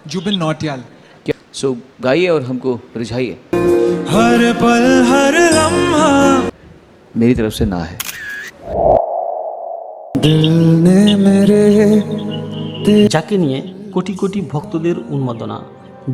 जुबिन नौटियाल। सो गाइए और हमको रिझाइए। हर पल हर लम्हा मेरी तरफ से ना है। दिल ने मेरे যাকে নিয়ে কোটি কোটি ভক্তদের উন্মাদনা,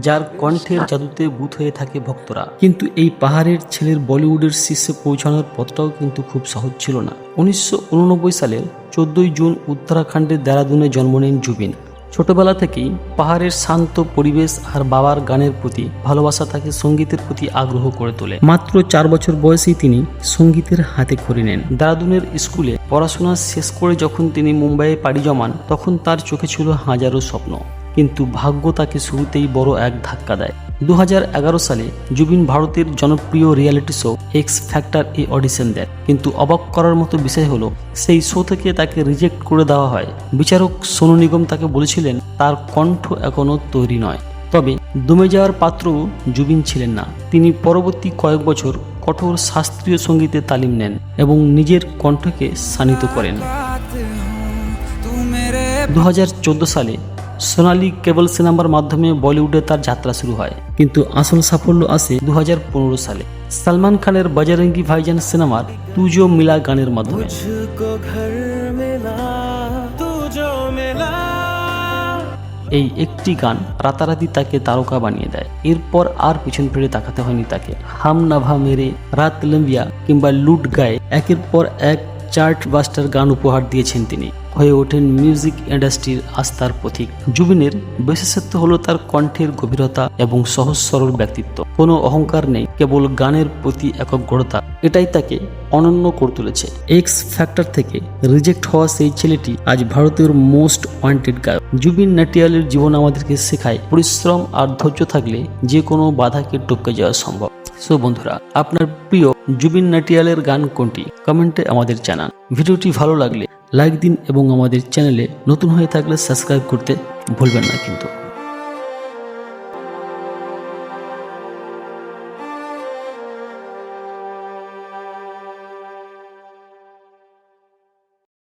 যার কণ্ঠের জাদুতে বুঁদ হয়ে থাকে ভক্তরা। কিন্তু এই পাহাড়ের ছেলের বলিউডের শীর্ষে পৌঁছানোর পথটাও কিন্তু খুব সহজ ছিল না। 1989 সালের 14 জুন উত্তরাখণ্ডের দেরাদুনে জন্ম নেন জুবিন। ছোটবেলা থেকেই পাহাড়ের শান্ত পরিবেশ আর বাবার গানের প্রতি ভালোবাসা তাকে সঙ্গীতের প্রতি আগ্রহ করে তোলে। মাত্র 4 বছর বয়সেই তিনি সঙ্গীতের হাতে খড়ি নেন। দেরাদুনের স্কুলে পড়াশোনা শেষ করে যখন তিনি মুম্বাইয়ে পাড়ি জমান, তখন তার চোখে ছিল হাজারো স্বপ্ন, কিন্তু ভাগ্য তাকে শুরুতেই বড় এক ধাক্কা দেয়। 2011 সালে জুবিন ভারতের জনপ্রিয় রিয়েলিটি শো এক্স ফ্যাক্টর এ অডিশন দেন, কিন্তু অবাক করার মতো বিষয় হলো সেই শো থেকে তাকে রিজেক্ট করে দেওয়া হয়। বিচারক সোনু নিগম তাকে বলেছিলেন তার কণ্ঠ এখনও তৈরি নয়। তবে দমে যাওয়ার পাত্র জুবিন ছিলেন না। তিনি পরবর্তী কয়েক বছর কঠোর শাস্ত্রীয় সঙ্গীতের তালিম নেন এবং নিজের কণ্ঠকে শানিত করেন। 2014 সালে সোনালী কেবল সিনেমার মাধ্যমে বলিউডে তার যাত্রা শুরু হয়, কিন্তু আসল সাফল্য আসে 2015 সালে সালমান খানের বজরঙ্গি ভাইজান সিনেমার তু জো মিলা গানের মাধ্যমে। এই একটি গান রাতারাতি তাকে তারকা বানিয়ে দেয়। এরপর আর পিছন ফিরে তাকাতে হয়নি তাকে। হাম নাভা মেরে, রাত লম্বিয়া কিংবা লুট গায়ে একের পর এক চার্ট বাস্টার গান উপহার দিয়েছেন তিনি, হয়ে ওঠেন মিউজিক ইন্ডাস্ট্রির আস্থার প্রতীক। জুবিনের বিশেষত্ব হলো তার কণ্ঠের গভীরতা এবং সহজ সরল ব্যক্তিত্ব। কোনো অহংকার নেই, কেবল গানের প্রতি একগ্রতা। এটাই তাকে অনন্য করে তুলেছে। এক্স ফ্যাক্টর থেকে রিজেক্ট হওয়া সেই ছেলেটি আজ ভারতের মোস্ট ওয়ান্টেড গায়ক। জুবিন নটিয়ালের জীবন আমাদেরকে শেখায় পরিশ্রম আর ধৈর্য থাকলে যে কোনো বাধাকে টপকে যাওয়া সম্ভব। সো বন্ধুরা, আপনার প্রিয় জুবিন নটিয়ালের গান কোনটি কমেন্টে আমাদের জানান। ভিডিওটি ভালো লাগলে লাইক দিন এবং আমাদের চ্যানেলে নতুন হয়ে থাকলে সাবস্ক্রাইব করতে ভুলবেন না কিন্তু।